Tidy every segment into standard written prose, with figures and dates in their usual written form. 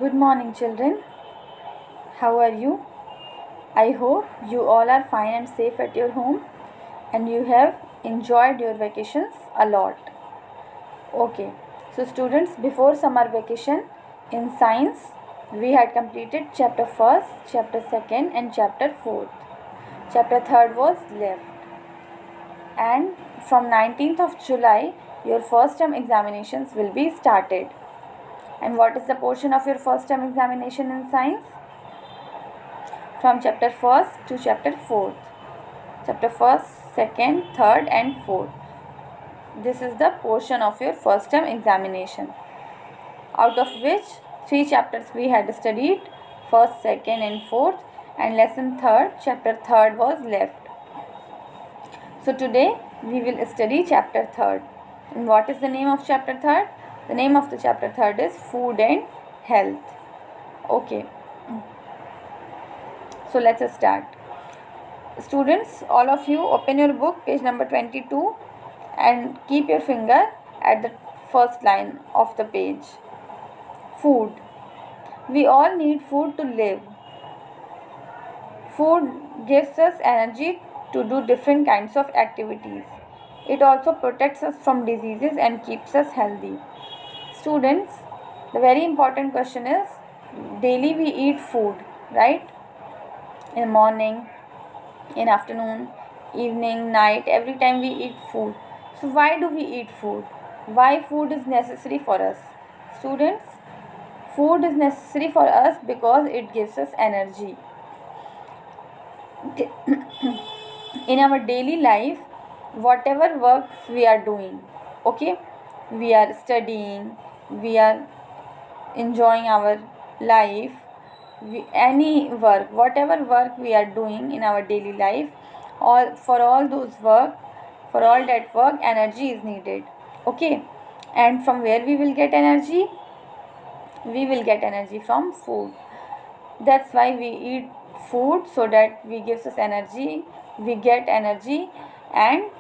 Good morning, children. How are you? I hope you all are fine and safe at your home and you have enjoyed your vacations a lot. Okay, so students, before summer vacation in science, we had completed chapter 1st, chapter 2nd, and chapter 4th. Chapter 3rd was left. And from 19th of July, your first term examinations will be started. And what is the portion of your first term examination in science? From chapter 1st to chapter 4th. Chapter 1st, 2nd, 3rd and 4th. This is the portion of your first term examination. Out of which 3 chapters we had studied, 1st, 2nd and 4th, and lesson 3rd, chapter 3rd was left. So today we will study chapter 3rd. And what is the name of chapter 3rd? The name of the chapter 3rd is Food and Health. Okay. So let's start. Students, all of you open your book, page number 22, and keep your finger at the first line of the page. Food. We all need food to live. Food gives us energy to do different kinds of activities. It also protects us from diseases and keeps us healthy. Students, the very important question is, daily we eat food, right? In the morning, in afternoon, evening, night, every time we eat food. So why do we eat food? Why food is necessary for us? Students, food is necessary for us because it gives us energy. In our daily life, whatever work we are doing, okay, we are studying, we are enjoying our life, any work, whatever work we are doing in our daily life, for all that work, energy is needed. Okay, and from where we will get energy? We will get energy from food. That's why we eat food, so that we gives us energy, we get energy, and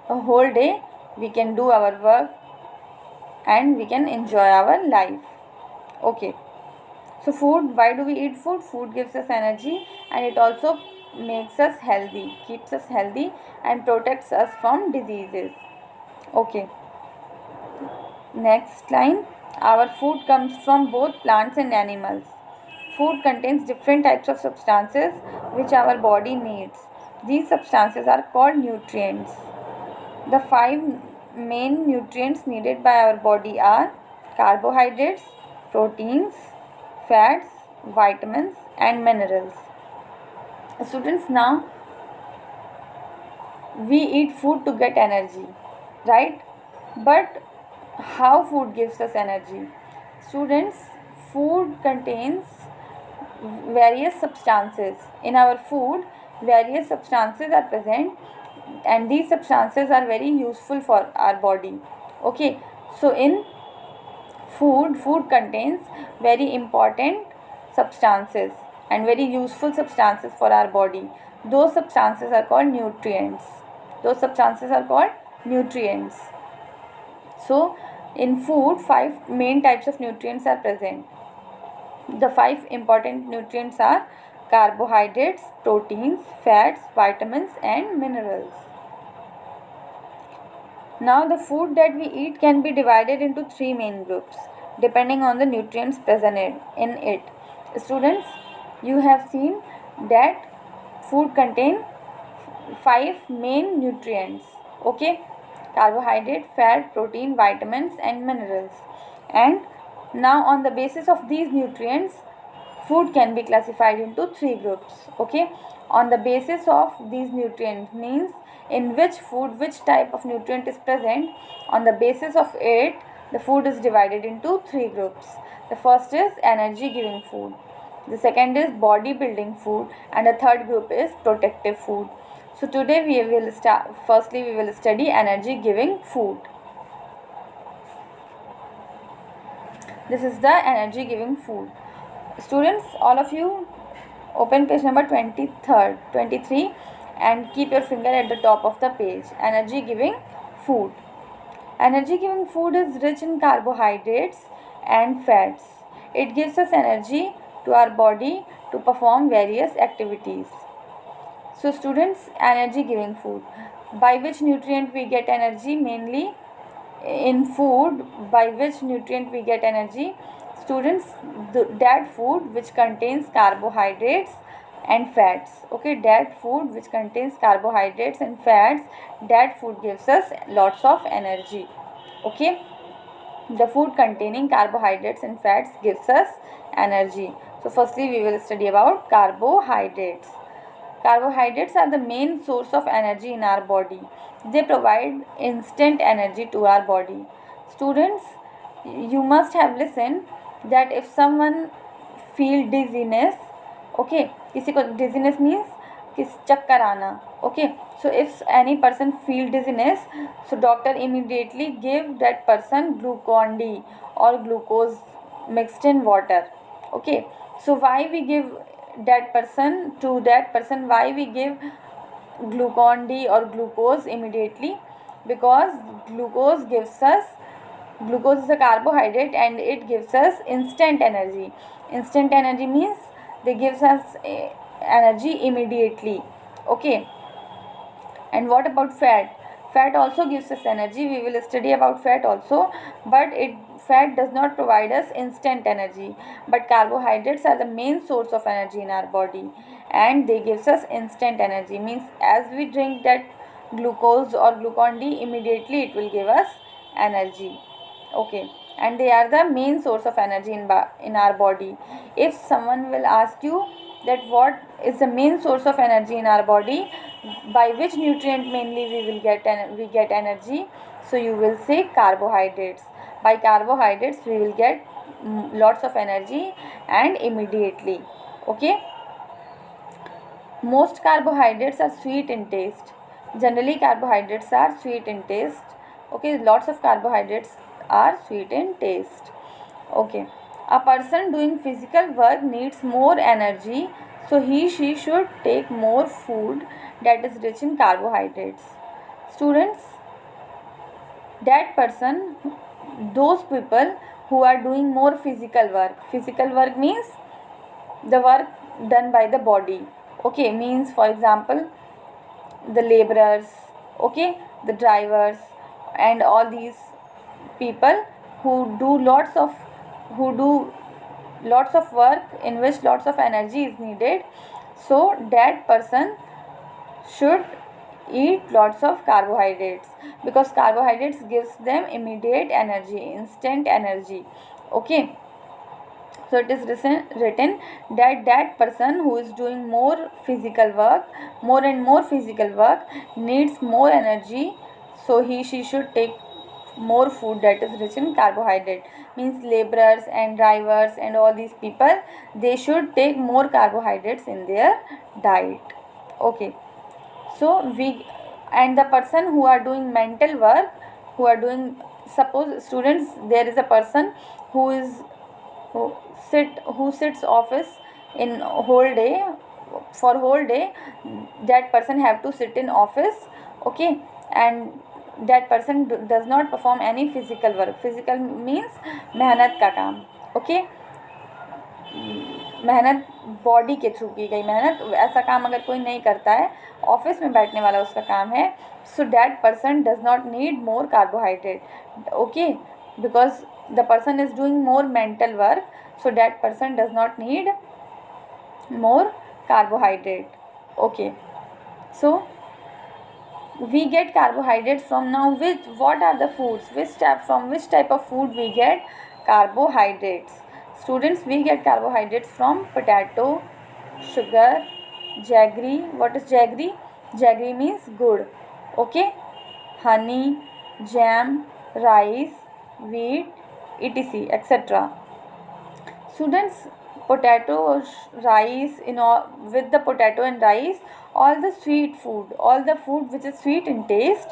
a whole day we can do our work and we can enjoy our life. Okay, so food, why do we eat food? Food gives us energy and it also makes us healthy, keeps us healthy and protects us from diseases. Okay, next line. Our food comes from both plants and animals. Food contains different types of substances which our body needs. These substances are called nutrients. The 5 main nutrients needed by our body are carbohydrates, proteins, fats, vitamins and minerals. Students, now we eat food to get energy, right? But how food gives us energy? Students, food contains various substances. In our food, various substances are present and these substances are very useful for our body. Okay, so in food contains very important substances and very useful substances for our body. Those substances are called nutrients. So in food, 5 main types of nutrients are present. The 5 important nutrients are carbohydrates, proteins, fats, vitamins and minerals. Now the food that we eat can be divided into 3 main groups depending on the nutrients present in it. Students, you have seen that food contain 5 main nutrients. Okay, carbohydrate, fat, protein, vitamins and minerals. And now on the basis of these nutrients, food can be classified into 3 groups. Okay, on the basis of these nutrients means in which food which type of nutrient is present. On the basis of it, the food is divided into 3 groups. The first is energy giving food, the second is body building food, and the third group is protective food. So today we will study energy giving food. This is the energy giving food. Students, all of you open page number 23 and keep your finger at the top of the page. Energy giving food. Energy giving food is rich in carbohydrates and fats. It gives us energy to our body to perform various activities. So students, energy giving food. By which nutrient we get energy? Mainly in food. By which nutrient we get energy? Students, that food which contains carbohydrates and fats. Okay, that food which contains carbohydrates and fats, that food gives us lots of energy. Okay, the food containing carbohydrates and fats gives us energy. So firstly we will study about carbohydrates. Carbohydrates are the main source of energy in our body. They provide instant energy to our body. Students, you must have listened that if someone feel dizziness, okay, किसी को dizziness means किस चक्कर आना, okay, so if any person feel dizziness, so doctor immediately give that person Glucon-D or glucose mixed in water. Okay, so why we give that person to that person, why we give Glucon-D or glucose immediately? Because glucose gives us, glucose is a carbohydrate and it gives us instant energy. Instant energy means they gives us energy immediately. Okay, and what about fat? Fat also gives us energy. We will study about fat also, but fat does not provide us instant energy. But carbohydrates are the main source of energy in our body, and they gives us instant energy. Means as we drink that glucose or Glucon-D, immediately it will give us energy. Okay, and they are the main source of energy in our body. If someone will ask you that what is the main source of energy in our body, by which nutrient mainly we get energy, so you will say carbohydrates. By carbohydrates we will get lots of energy and immediately. Okay, most carbohydrates are sweet in taste. Generally carbohydrates are sweet in taste. Okay, lots of carbohydrates are sweet in taste. Okay, a person doing physical work needs more energy, so she should take more food that is rich in carbohydrates. Students, that person, those people who are doing more physical work means the work done by the body. Okay, means for example the laborers, okay, the drivers, and all these people who do lots of work in which lots of energy is needed, so that person should eat lots of carbohydrates, because carbohydrates gives them immediate energy, instant energy. Okay, so it is written that that person who is doing more physical work, more and more physical work, needs more energy, so she should take more food that is rich in carbohydrate. Means laborers and drivers and all these people, they should take more carbohydrates in their diet. Okay, so we, and the person who are doing mental work, who are doing, suppose students, there is a person who is who sits office in whole day, for whole day that person have to sit in office. Okay, and that person does not perform any physical work. Physical means मेहनत का काम. Okay, मेहनत body के through की गई मेहनत, ऐसा काम अगर कोई नहीं करता है, ऑफिस में बैठने वाला उसका काम है, so that person does not need more carbohydrate. Okay, because the person is doing more mental work, so that person does not need more carbohydrate. Okay, so we get carbohydrates from, now with what are the foods, from which type of food we get carbohydrates? Students, we get carbohydrates from potato, sugar, jaggery. What is jaggery? Jaggery means good. Okay, honey, jam, rice, wheat, etc, etc. Students, potato, rice, with the potato and rice, all the sweet food, all the food which is sweet in taste,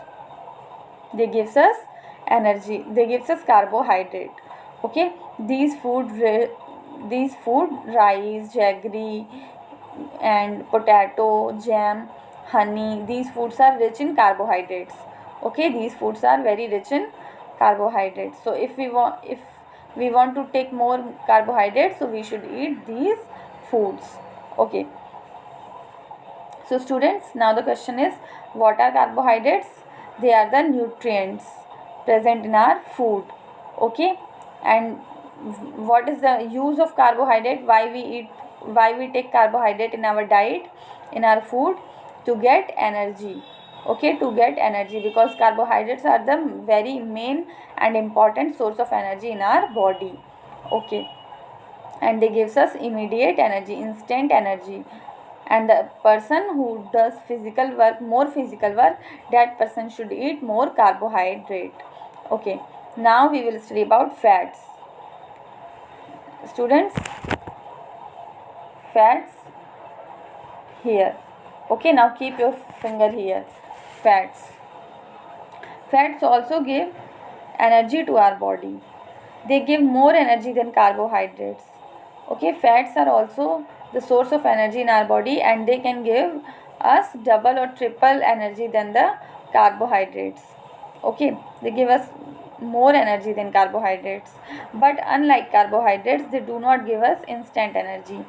they gives us energy, they gives us carbohydrate. Okay, these food, rice, jaggery and potato, jam, honey, these foods are rich in carbohydrates. Okay, these foods are very rich in carbohydrates. So if we want to take more carbohydrates, so we should eat these foods. Okay, so students, now the question is, what are carbohydrates? They are the nutrients present in our food. Okay, and what is the use of carbohydrate? Why we take carbohydrate in our diet, in our food? To get energy. Okay, to get energy, because carbohydrates are the very main and important source of energy in our body. Okay, and they gives us immediate energy, instant energy. And the person who does physical work, more physical work, that person should eat more carbohydrate. Okay, now we will study about fats. Students, fats here. Okay, now keep your finger here. Fats. Fats also give energy to our body. They give more energy than carbohydrates. Okay, fats are also the source of energy in our body, and they can give us double or triple energy than the carbohydrates. Okay, they give us more energy than carbohydrates, but unlike carbohydrates, they do not give us instant energy.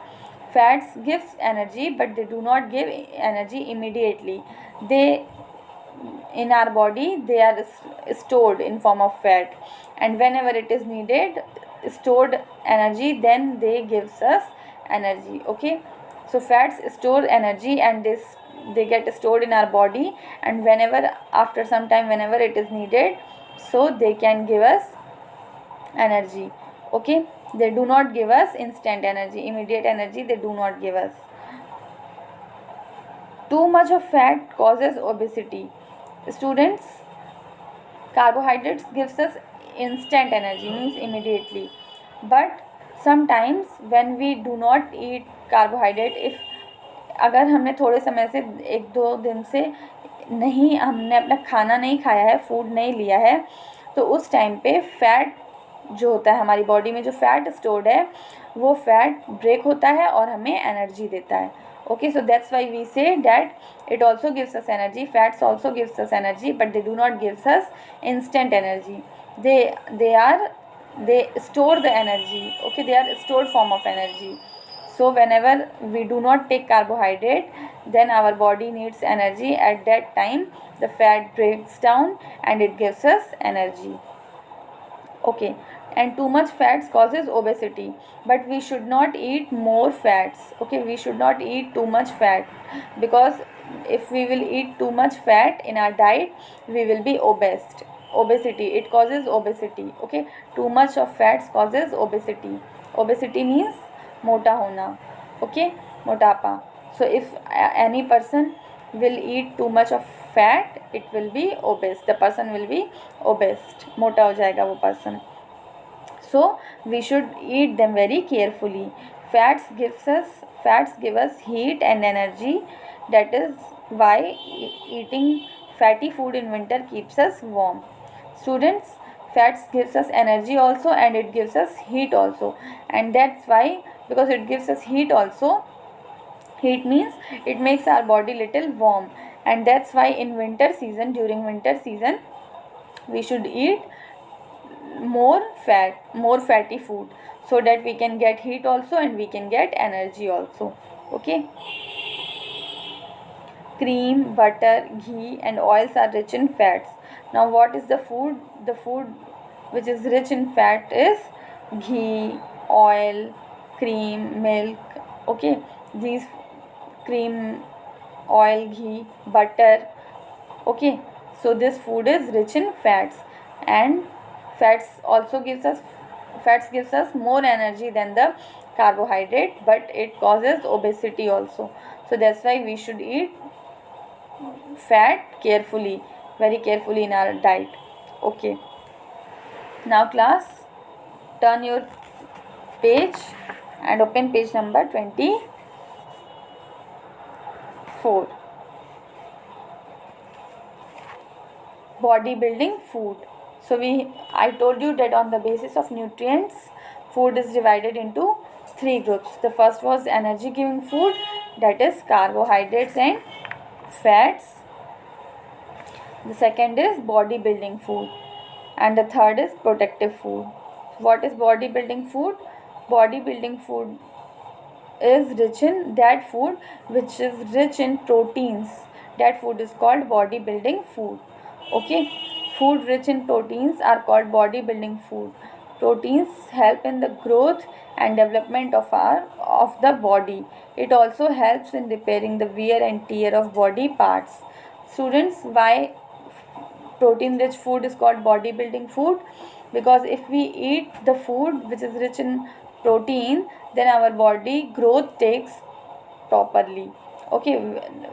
Fats gives energy, but they do not give energy immediately. They, in our body, they are stored in form of fat, and whenever it is needed, stored energy, then they gives us energy. Okay, so fats store energy, and they get stored in our body, and whenever, after some time, whenever it is needed, so they can give us energy. Okay, they do not give us instant energy, immediate energy they do not give us. Too much of fat causes obesity. Students, carbohydrates gives us instant energy, means immediately, but sometimes when we do not eat carbohydrate, if अगर हमने थोड़े समय से, एक दो दिन से नहीं, हमने अपना खाना नहीं खाया है, फूड नहीं लिया है, तो उस टाइम पे फैट जो होता है हमारी बॉडी में, जो फैट स्टोर्ड है, वो फैट ब्रेक होता है और हमें एनर्जी देता है. Okay, so that's why we say that it also gives us energy. Fats also gives us energy, but they do not gives us instant energy. They store the energy. Okay, they are stored form of energy. So whenever we do not take carbohydrate, then our body needs energy. At that time, the fat breaks down and it gives us energy. Okay, and too much fats causes obesity, but we should not eat more fats. Okay, we should not eat too much fat, because if we will eat too much fat in our diet, we will be obesity, it causes obesity. Okay, too much of fats causes obesity. Obesity means mota hona. Okay, motapa. So if any person will eat too much of fat, it will be obese, the person will be obese, mota ho jayega wo person. So we should eat them very carefully. Fats give us heat and energy. That is why eating fatty food in winter keeps us warm. Students, fats gives us energy also, and it gives us heat also, and that's why, because it gives us heat also, heat means it makes our body little warm, and that's why in winter season, during winter season, we should eat more fatty food, so that we can get heat also and we can get energy also. Okay, cream, butter, ghee and oils are rich in fats. Now what is the food? The food which is rich in fat is ghee, oil, cream, milk. Okay, these cream, oil, ghee, butter. Okay, so this food is rich in fats, and fats gives us more energy than the carbohydrate, but it causes obesity also. So that's why we should eat fat carefully, very carefully in our diet. Okay, now class, turn your page and open page number 24. Bodybuilding food. So I told you that on the basis of nutrients, food is divided into 3 groups. The first was energy giving food, that is carbohydrates and fats. The second is bodybuilding food, and the third is protective food. What is bodybuilding food? Bodybuilding food is rich in that food which is rich in proteins. That food is called bodybuilding food. Okay, food rich in proteins are called bodybuilding food. Proteins help in the growth and development of the body. It also helps in repairing the wear and tear of body parts. Students, why protein rich food is called bodybuilding food? Because if we eat the food which is rich in protein, then our body growth takes properly. Okay,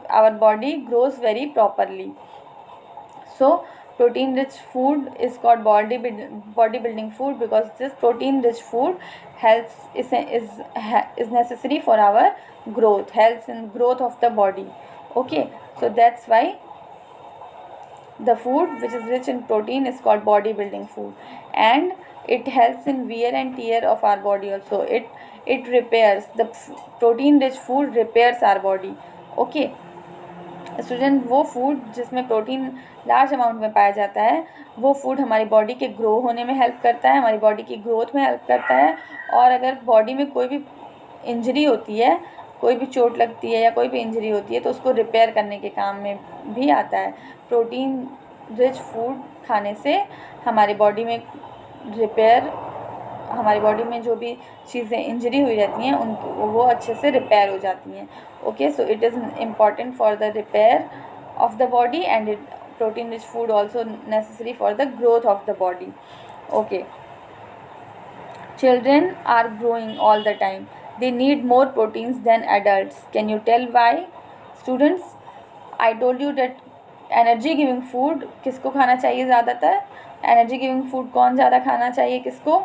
our body grows very properly. So protein rich food is called bodybuilding food because this protein rich food helps is necessary for our growth, helps in growth of the body. Okay, so that's why the food which is rich in protein is called bodybuilding food, and it helps in wear and tear of our body also. It repairs, the protein rich food repairs our body. Okay, student, वो food जिसमें protein large amount में पाया जाता है वो food हमारी body के grow होने में हेल्प करता है, हमारी बॉडी की ग्रोथ में हेल्प करता है। और अगर बॉडी में कोई भी इंजरी होती है, कोई भी चोट लगती है या कोई भी इंजरी होती है तो उसको रिपेयर करने के काम में भी आता है। प्रोटीन रिच फूड खाने से हमारी बॉडी में रिपेयर, हमारी बॉडी में जो भी चीज़ें इंजरी हुई रहती हैं उन वो अच्छे से रिपेयर हो जाती हैं। Okay, so it is important for the repair of the body and it protein rich food also necessary for the growth of the body. Okay, children are growing all the time. They need more proteins than adults. Can you tell why? Students, I told you that energy giving food किसको खाना चाहिए ज़्यादातर? Energy giving food कौन ज़्यादा खाना चाहिए किसको?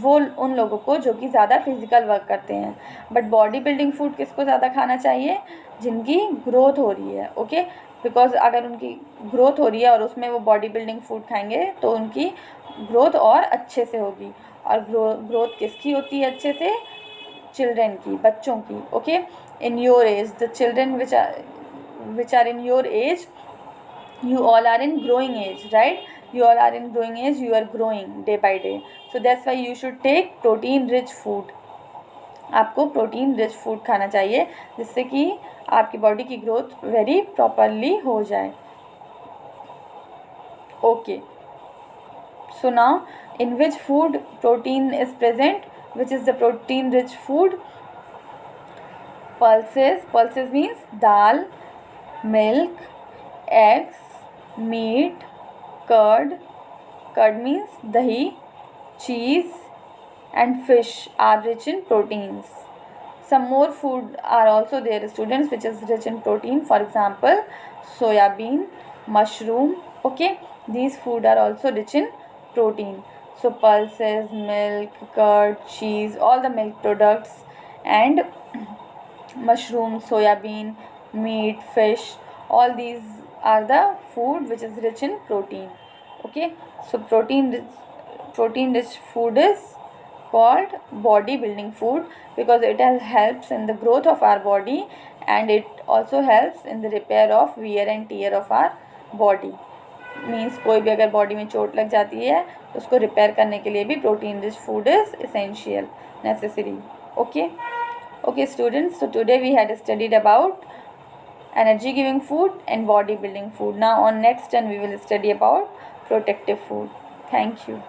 वो उन लोगों को जो कि ज़्यादा फिजिकल वर्क करते हैं. बट बॉडी बिल्डिंग फूड किसको ज़्यादा खाना चाहिए? जिनकी ग्रोथ हो रही है. ओके, बिकॉज अगर उनकी ग्रोथ हो रही है और उसमें वो बॉडी बिल्डिंग फूड खाएंगे तो उनकी ग्रोथ और अच्छे से होगी. और ग्रोथ किसकी होती है अच्छे से? चिल्ड्रेन की, बच्चों की. Okay, in your age, the children which are in your age, you all are in growing age, right? You all are in growing age, you are growing day by day, so that's why you should take protein rich food. आपको protein rich food खाना चाहिए जिससे कि आपकी body की growth very properly हो जाए. Okay, so now in which food protein is present? Which is the protein rich food? Pulses. Pulses means dal, milk, eggs, meat, curd. Curd means dahi, cheese and fish are rich in proteins. Some more food are also there, students, which is rich in protein. For example, soya bean, mushroom. Okay, these food are also rich in protein. So pulses, milk, curd, cheese, all the milk products, and mushroom, soya bean, meat, fish, all these are the food which is rich in protein. Okay, so protein rich food is called body building food because it helps in the growth of our body and it also helps in the repair of wear and tear of our body. Means कोई भी अगर body में चोट लग जाती है तो उसको रिपेयर करने के लिए भी protein rich food is essential, necessary. Okay students, so today we had studied about energy giving food and body building food. Now on next turn we will study about protective food. Thank you.